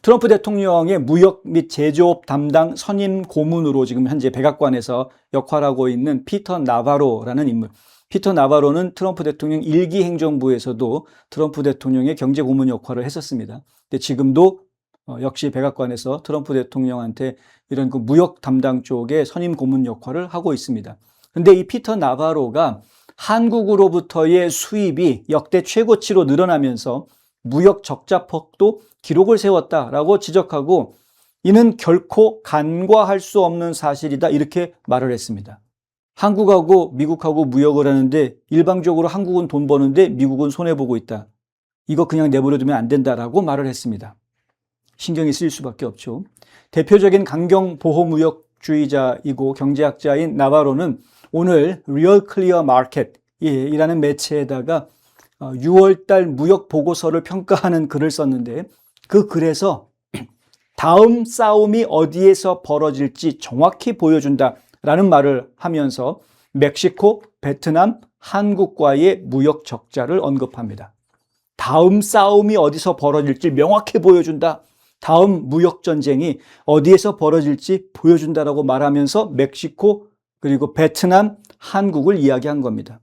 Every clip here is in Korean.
트럼프 대통령의 무역 및 제조업 담당 선임 고문으로 지금 현재 백악관에서 역할하고 있는 피터 나바로라는 인물. 피터 나바로는 트럼프 대통령 1기 행정부에서도 트럼프 대통령의 경제 고문 역할을 했었습니다. 근데 지금도 역시 백악관에서 트럼프 대통령한테 이런 그 무역 담당 쪽의 선임 고문 역할을 하고 있습니다. 근데 이 피터 나바로가 한국으로부터의 수입이 역대 최고치로 늘어나면서 무역 적자폭도 기록을 세웠다라고 지적하고 이는 결코 간과할 수 없는 사실이다 이렇게 말을 했습니다. 한국하고 미국하고 무역을 하는데 일방적으로 한국은 돈 버는데 미국은 손해보고 있다. 이거 그냥 내버려두면 안 된다라고 말을 했습니다. 신경이 쓰일 수밖에 없죠. 대표적인 강경보호무역주의자이고 경제학자인 나바로는 오늘 Real Clear Market이라는 매체에다가 6월달 무역 보고서를 평가하는 글을 썼는데 그 글에서 다음 싸움이 어디에서 벌어질지 정확히 보여준다라는 말을 하면서 멕시코, 베트남, 한국과의 무역 적자를 언급합니다. 다음 싸움이 어디서 벌어질지 명확히 보여준다. 다음 무역 전쟁이 어디에서 벌어질지 보여준다라고 말하면서 멕시코 그리고 베트남, 한국을 이야기한 겁니다.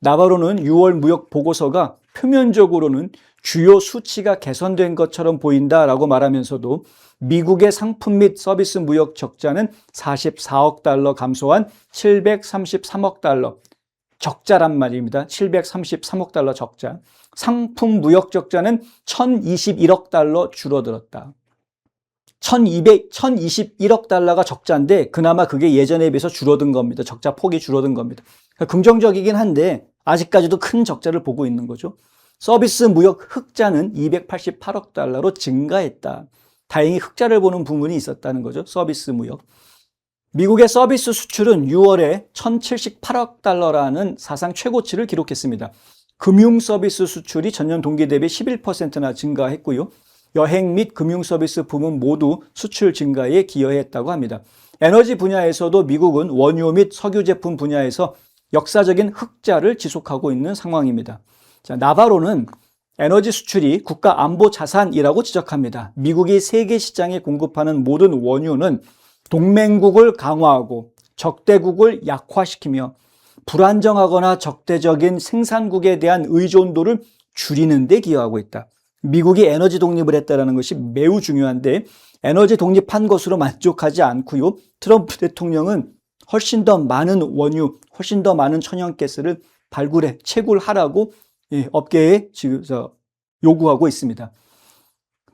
나바로는 6월 무역 보고서가 표면적으로는 주요 수치가 개선된 것처럼 보인다라고 말하면서도 미국의 상품 및 서비스 무역 적자는 44억 달러 감소한 733억 달러. 적자란 말입니다. 733억 달러 적자. 상품 무역 적자는 1021억 달러 줄어들었다. 1021억 달러가 적자인데 그나마 그게 예전에 비해서 줄어든 겁니다. 적자 폭이 줄어든 겁니다. 그러니까 긍정적이긴 한데 아직까지도 큰 적자를 보고 있는 거죠. 서비스 무역 흑자는 288억 달러로 증가했다. 다행히 흑자를 보는 부분이 있었다는 거죠. 서비스 무역. 미국의 서비스 수출은 6월에 1078억 달러라는 사상 최고치를 기록했습니다. 금융 서비스 수출이 전년 동기 대비 11%나 증가했고요. 여행 및 금융 서비스 부문 모두 수출 증가에 기여했다고 합니다. 에너지 분야에서도 미국은 원유 및 석유 제품 분야에서 역사적인 흑자를 지속하고 있는 상황입니다. 자, 나바로는 에너지 수출이 국가 안보 자산이라고 지적합니다. 미국이 세계 시장에 공급하는 모든 원유는 동맹국을 강화하고 적대국을 약화시키며 불안정하거나 적대적인 생산국에 대한 의존도를 줄이는 데 기여하고 있다. 미국이 에너지 독립을 했다는 것이 매우 중요한데 에너지 독립한 것으로 만족하지 않고요. 트럼프 대통령은 훨씬 더 많은 원유, 훨씬 더 많은 천연가스를 발굴해 채굴하라고 업계에 지금 요구하고 있습니다.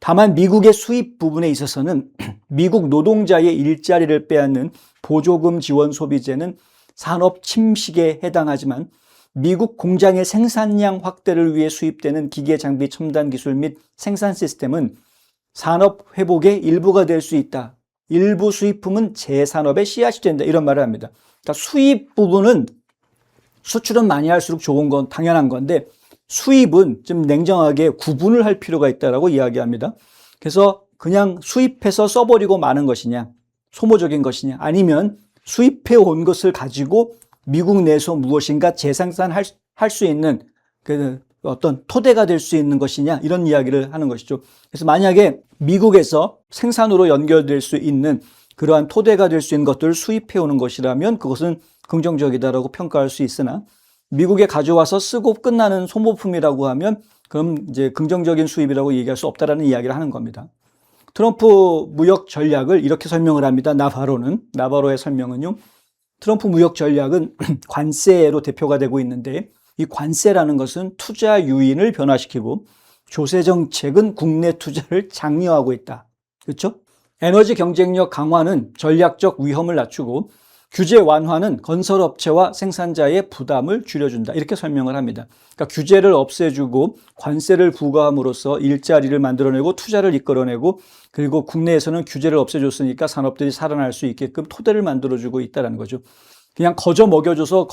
다만 미국의 수입 부분에 있어서는 미국 노동자의 일자리를 빼앗는 보조금 지원 소비제는 산업 침식에 해당하지만 미국 공장의 생산량 확대를 위해 수입되는 기계 장비 첨단 기술 및 생산 시스템은 산업 회복의 일부가 될 수 있다. 일부 수입품은 재산업의 씨앗이 된다. 이런 말을 합니다. 그러니까 수입 부분은 수출은 많이 할수록 좋은 건 당연한 건데 수입은 좀 냉정하게 구분을 할 필요가 있다고 이야기합니다. 그래서 그냥 수입해서 써버리고 마는 것이냐, 소모적인 것이냐, 아니면 수입해 온 것을 가지고 미국 내에서 무엇인가 재생산할 수 있는 그 어떤 토대가 될 수 있는 것이냐 이런 이야기를 하는 것이죠. 그래서 만약에 미국에서 생산으로 연결될 수 있는 그러한 토대가 될 수 있는 것들을 수입해 오는 것이라면 그것은 긍정적이다라고 평가할 수 있으나 미국에 가져와서 쓰고 끝나는 소모품이라고 하면 그럼 이제 긍정적인 수입이라고 얘기할 수 없다라는 이야기를 하는 겁니다. 트럼프 무역 전략을 이렇게 설명을 합니다. 나바로의 설명은요. 트럼프 무역 전략은 관세로 대표가 되고 있는데 이 관세라는 것은 투자 유인을 변화시키고 조세 정책은 국내 투자를 장려하고 있다. 그렇죠? 에너지 경쟁력 강화는 전략적 위험을 낮추고 규제 완화는 건설업체와 생산자의 부담을 줄여준다. 이렇게 설명을 합니다. 그러니까 규제를 없애주고 관세를 부과함으로써 일자리를 만들어내고 투자를 이끌어내고 그리고 국내에서는 규제를 없애줬으니까 산업들이 살아날 수 있게끔 토대를 만들어주고 있다는 거죠. 그냥 거저 먹여줘서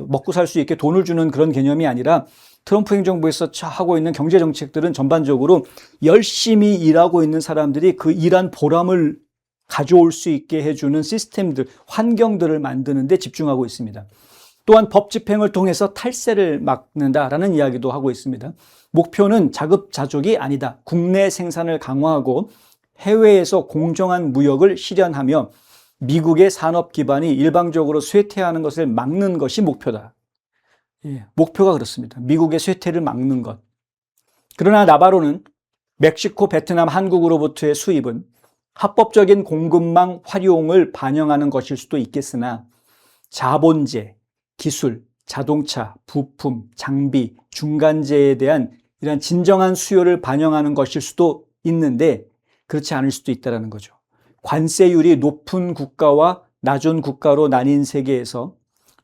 먹고 살 수 있게 돈을 주는 그런 개념이 아니라 트럼프 행정부에서 하고 있는 경제 정책들은 전반적으로 열심히 일하고 있는 사람들이 그 일한 보람을 가져올 수 있게 해주는 시스템들, 환경들을 만드는 데 집중하고 있습니다. 또한 법 집행을 통해서 탈세를 막는다라는 이야기도 하고 있습니다. 목표는 자급자족이 아니다. 국내 생산을 강화하고 해외에서 공정한 무역을 실현하며 미국의 산업 기반이 일방적으로 쇠퇴하는 것을 막는 것이 목표다. 예, 목표가 그렇습니다. 미국의 쇠퇴를 막는 것. 그러나 나바로는 멕시코, 베트남, 한국으로부터의 수입은 합법적인 공급망 활용을 반영하는 것일 수도 있겠으나 자본재, 기술, 자동차, 부품, 장비, 중간재에 대한 이런 진정한 수요를 반영하는 것일 수도 있는데 그렇지 않을 수도 있다는 거죠. 관세율이 높은 국가와 낮은 국가로 나뉜 세계에서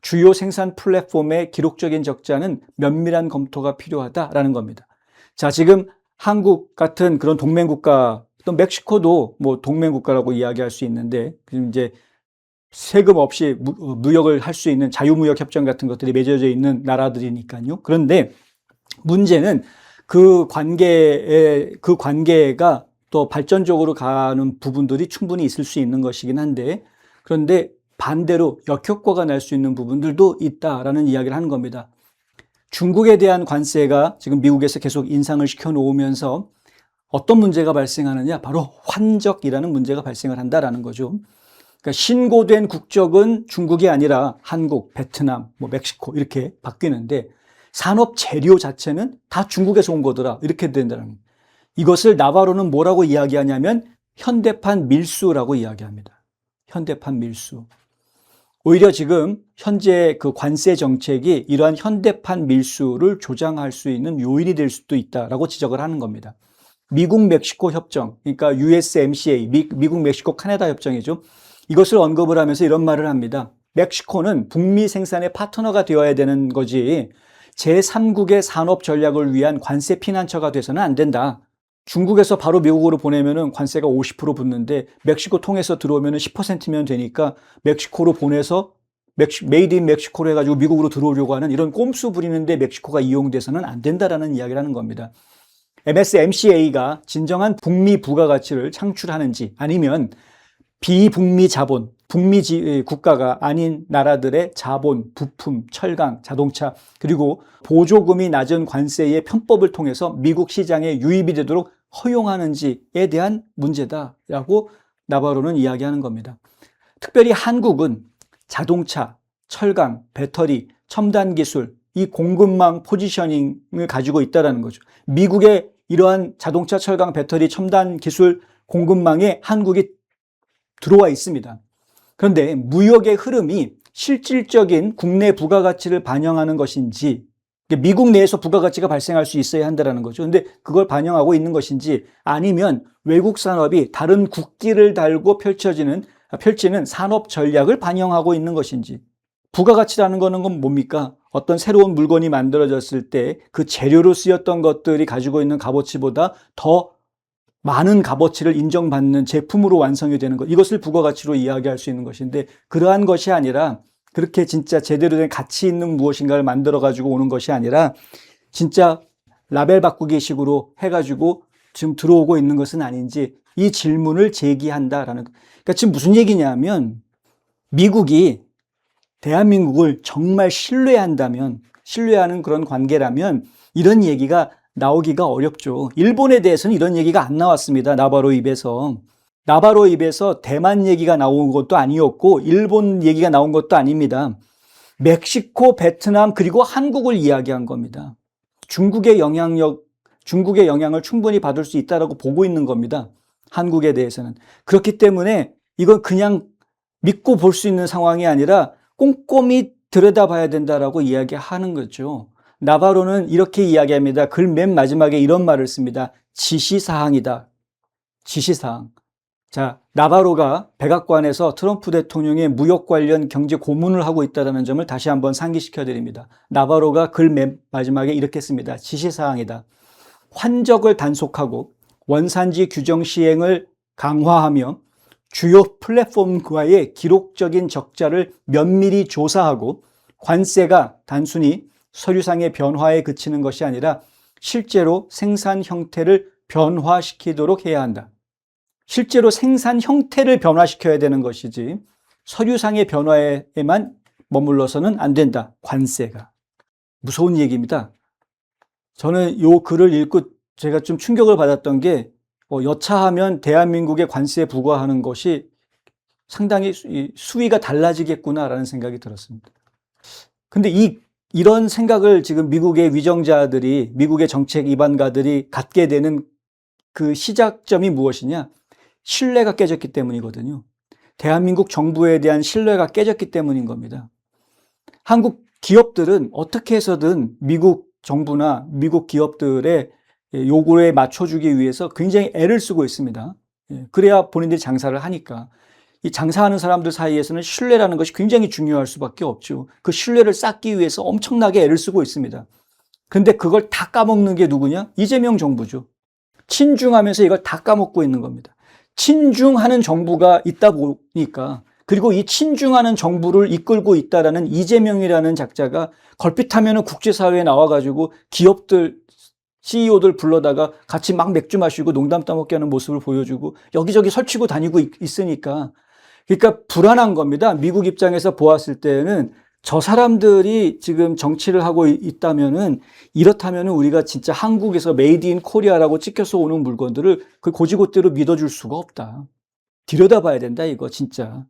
주요 생산 플랫폼의 기록적인 적자는 면밀한 검토가 필요하다라는 겁니다. 자, 지금 한국 같은 그런 동맹국가, 또 멕시코도 뭐 동맹국가라고 이야기할 수 있는데, 지금 이제 세금 없이 무역을 할 수 있는 자유무역 협정 같은 것들이 맺어져 있는 나라들이니까요. 그런데 문제는 그 관계가 또 발전적으로 가는 부분들이 충분히 있을 수 있는 것이긴 한데, 그런데 반대로 역효과가 날 수 있는 부분들도 있다라는 이야기를 하는 겁니다. 중국에 대한 관세가 지금 미국에서 계속 인상을 시켜 놓으면서 어떤 문제가 발생하느냐? 바로 환적이라는 문제가 발생을 한다라는 거죠. 그러니까 신고된 국적은 중국이 아니라 한국, 베트남, 멕시코 이렇게 바뀌는데 산업 재료 자체는 다 중국에서 온 거더라. 이렇게 된다는 거예요. 이것을 나바로는 뭐라고 이야기하냐면 현대판 밀수라고 이야기합니다. 현대판 밀수. 오히려 지금 현재 그 관세 정책이 이러한 현대판 밀수를 조장할 수 있는 요인이 될 수도 있다라고 지적을 하는 겁니다. 미국 멕시코 협정, 그러니까 USMCA, 미국 멕시코 카나다 협정이죠. 이것을 언급을 하면서 이런 말을 합니다. 멕시코는 북미 생산의 파트너가 되어야 되는 거지 제3국의 산업 전략을 위한 관세 피난처가 돼서는 안 된다. 중국에서 바로 미국으로 보내면은 관세가 50% 붙는데 멕시코 통해서 들어오면은 10%면 되니까 멕시코로 보내서 메이드 인 멕시코로 해가지고 미국으로 들어오려고 하는 이런 꼼수 부리는데 멕시코가 이용돼서는 안 된다라는 이야기를 하는 겁니다. MSMCA가 진정한 북미 부가가치를 창출하는지 아니면 비북미 자본, 북미 국가가 아닌 나라들의 자본, 부품, 철강, 자동차 그리고 보조금이 낮은 관세의 편법을 통해서 미국 시장에 유입이 되도록 허용하는지에 대한 문제다라고 나바로는 이야기하는 겁니다. 특별히 한국은 자동차, 철강, 배터리, 첨단 기술, 이 공급망 포지셔닝을 가지고 있다는 거죠. 미국의 이러한 자동차, 철강, 배터리, 첨단 기술 공급망에 한국이 들어와 있습니다. 그런데 무역의 흐름이 실질적인 국내 부가가치를 반영하는 것인지 미국 내에서 부가가치가 발생할 수 있어야 한다는 거죠. 그런데 그걸 반영하고 있는 것인지 아니면 외국 산업이 다른 국기를 달고 펼치는 산업 전략을 반영하고 있는 것인지 부가가치라는 거는 뭡니까? 어떤 새로운 물건이 만들어졌을 때 그 재료로 쓰였던 것들이 가지고 있는 값어치보다 더 많은 값어치를 인정받는 제품으로 완성이 되는 것. 이것을 부가가치로 이야기할 수 있는 것인데 그러한 것이 아니라 그렇게 진짜 제대로 된 가치 있는 무엇인가를 만들어 가지고 오는 것이 아니라 진짜 라벨 바꾸기 식으로 해가지고 지금 들어오고 있는 것은 아닌지 이 질문을 제기한다라는. 그러니까 지금 무슨 얘기냐면 미국이 대한민국을 정말 신뢰한다면, 신뢰하는 그런 관계라면 이런 얘기가 나오기가 어렵죠. 일본에 대해서는 이런 얘기가 안 나왔습니다. 나바로 입에서. 나바로 입에서 대만 얘기가 나온 것도 아니었고 일본 얘기가 나온 것도 아닙니다. 멕시코, 베트남 그리고 한국을 이야기한 겁니다. 중국의 영향을 충분히 받을 수 있다고 보고 있는 겁니다. 한국에 대해서는. 그렇기 때문에 이건 그냥 믿고 볼 수 있는 상황이 아니라 꼼꼼히 들여다봐야 된다라고 이야기하는 거죠. 나바로는 이렇게 이야기합니다. 글 맨 마지막에 이런 말을 씁니다. 지시사항이다. 지시사항. 자, 나바로가 백악관에서 트럼프 대통령의 무역 관련 경제 고문을 하고 있다는 점을 다시 한번 상기시켜 드립니다. 나바로가 글 맨 마지막에 이렇게 씁니다. 지시사항이다. 환적을 단속하고 원산지 규정 시행을 강화하며 주요 플랫폼과의 기록적인 적자를 면밀히 조사하고 관세가 단순히 서류상의 변화에 그치는 것이 아니라 실제로 생산 형태를 변화시키도록 해야 한다. 실제로 생산 형태를 변화시켜야 되는 것이지 서류상의 변화에만 머물러서는 안 된다. 관세가. 무서운 얘기입니다. 저는 이 글을 읽고 제가 좀 충격을 받았던 게 여차하면 대한민국의 관세에 부과하는 것이 상당히 수위가 달라지겠구나라는 생각이 들었습니다. 근데 이런 생각을 지금 미국의 위정자들이, 미국의 정책 이반가들이 갖게 되는 그 시작점이 무엇이냐? 신뢰가 깨졌기 때문이거든요. 대한민국 정부에 대한 신뢰가 깨졌기 때문인 겁니다. 한국 기업들은 어떻게 해서든 미국 정부나 미국 기업들의 요구에 맞춰주기 위해서 굉장히 애를 쓰고 있습니다. 그래야 본인들이 장사를 하니까. 이 장사하는 사람들 사이에서는 신뢰라는 것이 굉장히 중요할 수밖에 없죠. 그 신뢰를 쌓기 위해서 엄청나게 애를 쓰고 있습니다. 그런데 그걸 다 까먹는 게 누구냐? 이재명 정부죠. 친중하면서 이걸 다 까먹고 있는 겁니다. 친중하는 정부가 있다 보니까, 그리고 이 친중하는 정부를 이끌고 있다라는 이재명이라는 작자가 걸핏하면 국제사회에 나와가지고 기업들, CEO들 불러다가 같이 막 맥주 마시고 농담 따먹게 하는 모습을 보여주고 여기저기 설치고 다니고 있으니까, 그러니까 불안한 겁니다. 미국 입장에서 보았을 때는 저 사람들이 지금 정치를 하고 있다면은, 이렇다면은 우리가 진짜 한국에서 메이드 인 코리아라고 찍혀서 오는 물건들을 그 고지고대로 믿어줄 수가 없다. 들여다봐야 된다, 이거 진짜.